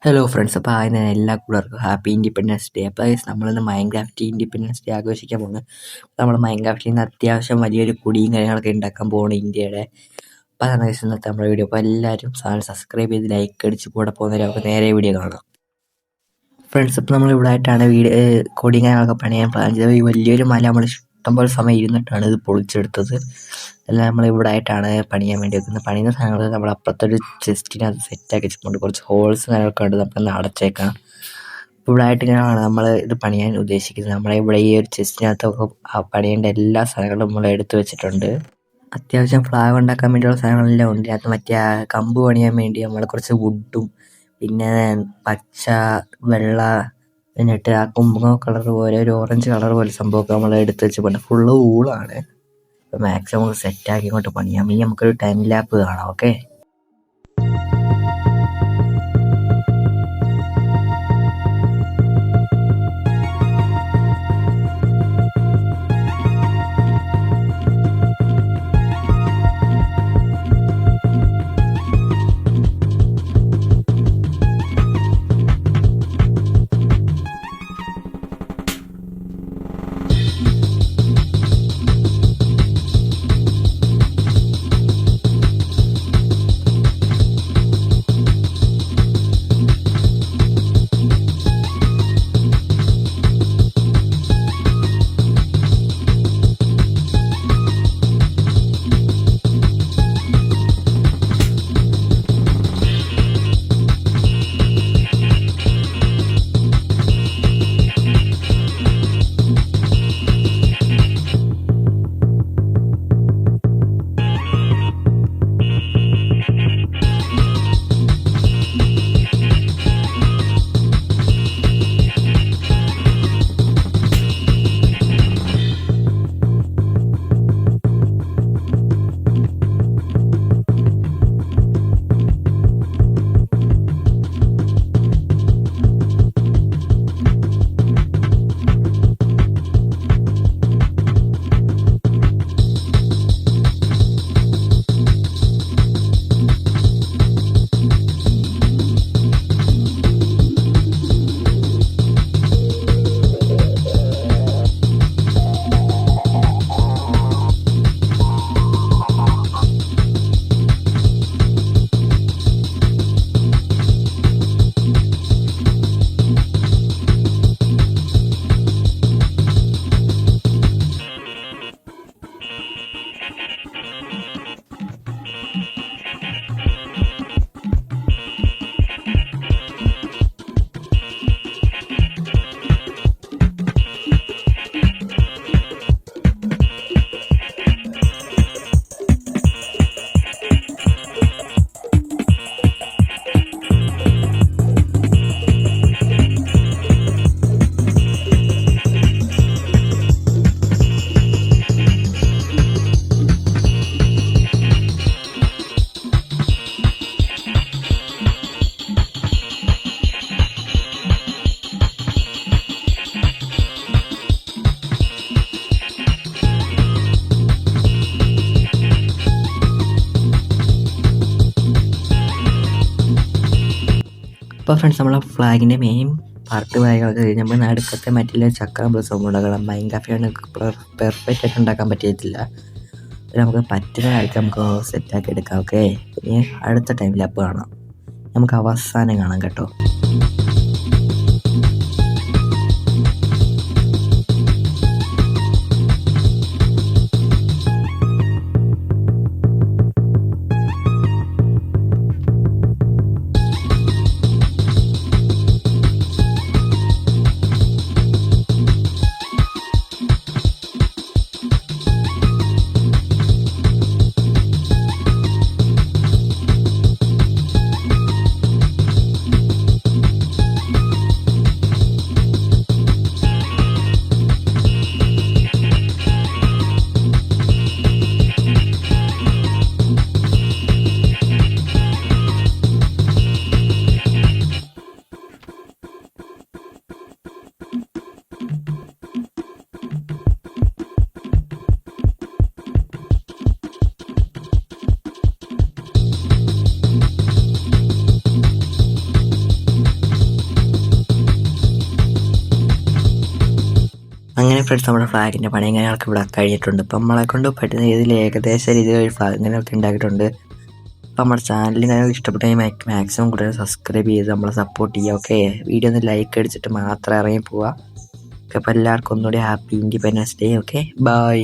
Hello friends, അപ്പോൾ ആദ്യം തന്നെ എല്ലാ കൂട്ടുകാർക്കും ഹാപ്പി ഇൻഡിപെൻഡൻസ് ഡേ. അപ്പോൾ നമ്മളിന്ന് മൈൻക്രാഫ്റ്റ് ഇൻഡിപെൻഡൻസ് ഡേ ആഘോഷിക്കാൻ പോകുന്നത്. നമ്മൾ മൈൻക്രാഫ്റ്റിൽ നിന്ന് അത്യാവശ്യം വലിയൊരു കുടിയും കാര്യങ്ങളൊക്കെ ഉണ്ടാക്കാൻ പോകുന്നത് ഇന്ത്യയുടെ. അപ്പോൾ അതാണ് ഇന്നത്തെ നമ്മുടെ വീഡിയോ. അപ്പോൾ എല്ലാവരും ചാനൽ സബ്സ്ക്രൈബ് ചെയ്ത് ലൈക്ക് അടിച്ച് കൂടെ പോകുന്നവരും നമുക്ക് നേരെ വീഡിയോ കാണാം. ഫ്രണ്ട്സ്, ഇപ്പോൾ നമ്മൾ ഇവിടെ ആയിട്ടാണ് കൊടിയും കാര്യങ്ങളൊക്കെ പണിയാൻ പ്ലാൻ ചെയ്തത്. ഈ വലിയൊരു മല നമ്മൾ ഇഷ്ടംപോലെ സമയം ഇരുന്നിട്ടാണ് ഇത് പൊളിച്ചെടുത്തത്. എല്ലാം നമ്മൾ ഇവിടെ ആയിട്ടാണ് പണിയാൻ വേണ്ടി വെക്കുന്നത്. പണിയുന്ന സാധനങ്ങൾ നമ്മൾ അപ്പുറത്തൊരു ചെസ്റ്റിനകത്ത് സെറ്റാക്കി വെച്ചിട്ടുണ്ട്. കുറച്ച് ഹോൾസ് കാര്യങ്ങളൊക്കെ ഉണ്ട്, നമ്മളൊന്ന് അടച്ചേക്കാം. ഇവിടെ ആയിട്ട് ഇങ്ങനെയാണ് നമ്മൾ ഇത് പണിയാൻ ഉദ്ദേശിക്കുന്നത്. നമ്മളെ ഇവിടെ ഈ ഒരു ചെസ്റ്റിനകത്തൊക്കെ പണിയേണ്ട എല്ലാ സാധനങ്ങളും നമ്മൾ എടുത്തു വെച്ചിട്ടുണ്ട്. അത്യാവശ്യം ഫ്ലാഗ് ഉണ്ടാക്കാൻ വേണ്ടിയുള്ള സാധനങ്ങളെല്ലാം ഉണ്ട്. അത് മറ്റേ കമ്പ് പണിയാൻ വേണ്ടി നമ്മൾ കുറച്ച് വുഡും പിന്നെ പച്ച, വെള്ള, എന്നിട്ട് ആ കുമ്പള കളർ പോലെ ഒരു ഓറഞ്ച് കളർ പോലെ സംഭവമൊക്കെ നമ്മൾ എടുത്ത് വെച്ചിട്ടുണ്ട്. ഫുള്ള് ഊളാണ്. അപ്പോൾ മാക്സിമം സെറ്റാക്കി ഇങ്ങോട്ട് പണിയാം. ഇനി നമുക്കൊരു ടൈം ലാപ്പ് കാണാം. ഓക്കെ, അപ്പോൾ ഫ്രണ്ട്സ്, നമ്മളെ ഫ്ലാഗിൻ്റെ മെയിൻ പാർട്ട് കാര്യങ്ങളൊക്കെ കഴിഞ്ഞ് നമ്മൾ നടുക്കത്തെ മറ്റുള്ള ചക്രം സംഭവം ഉണ്ടാക്കണം. മൈൻക്രാഫ്റ്റ് പെർഫെക്റ്റ് ആയിട്ട് ഉണ്ടാക്കാൻ പറ്റിയിട്ടില്ല. നമുക്ക് പറ്റുന്ന കാലത്ത് നമുക്ക് സെറ്റാക്കി എടുക്കാം. ഓക്കെ, ഇനി അടുത്ത ടൈമിൽ അപ്പോൾ കാണാം. നമുക്ക് അവസാനം കാണാം കേട്ടോ. അങ്ങനെ ഫ്രണ്ട്സ് നമ്മുടെ ഫ്ലാഗിൻ്റെ പണിയും കാര്യങ്ങളൊക്കെ ഇവിടെ കഴിഞ്ഞിട്ടുണ്ട്. ഇപ്പം നമ്മളെ കൊണ്ട് പറ്റുന്ന രീതിയിൽ ഏകദേശ രീതിയിൽ ഒരു ഫ്ലാഗ് ഇങ്ങനെയൊക്കെ ഉണ്ടാക്കിയിട്ടുണ്ട്. അപ്പം നമ്മുടെ ചാനലിൽ കാര്യങ്ങൾ ഇഷ്ടപ്പെട്ടെങ്കിൽ മാക്സിമം കൂടുതൽ സബ്സ്ക്രൈബ് ചെയ്ത് നമ്മളെ സപ്പോർട്ട് ചെയ്യുക. ഓക്കെ, വീഡിയോ ഒന്ന് ലൈക്ക് അടിച്ചിട്ട് മാത്രം ഇറങ്ങി പോവുക. ഓക്കെ, അപ്പോൾ എല്ലാവർക്കും ഒന്നുകൂടി happy independence day. Okay, by.